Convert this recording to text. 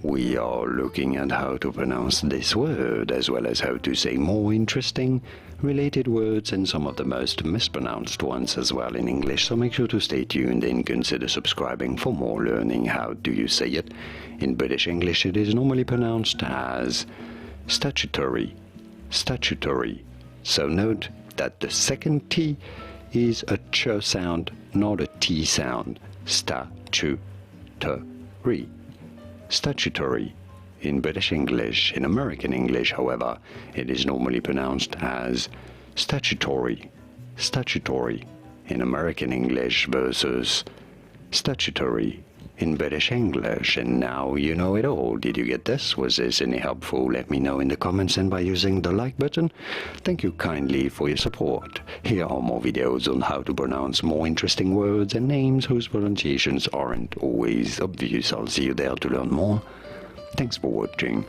we are looking at how to pronounce this word, as well as how to say more interesting related words and some of the most mispronounced ones as well in English. So make sure to stay tuned and consider subscribing for more learning. How do you say it? In British English, it is normally pronounced as statutory. Statutory. So note that the second T is a ch sound, not a T sound. Statutory. Statutory. In British English. In American English, however, it is normally pronounced as statutory. Statutory in American English versus statutory in British English. And now you know it all. Did you get this? Was this any helpful? Let me know in the comments and by using the like button. Thank you kindly for your support. Here are more videos on how to pronounce more interesting words and names whose pronunciations aren't always obvious. I'll see you there to learn more. Thanks for watching.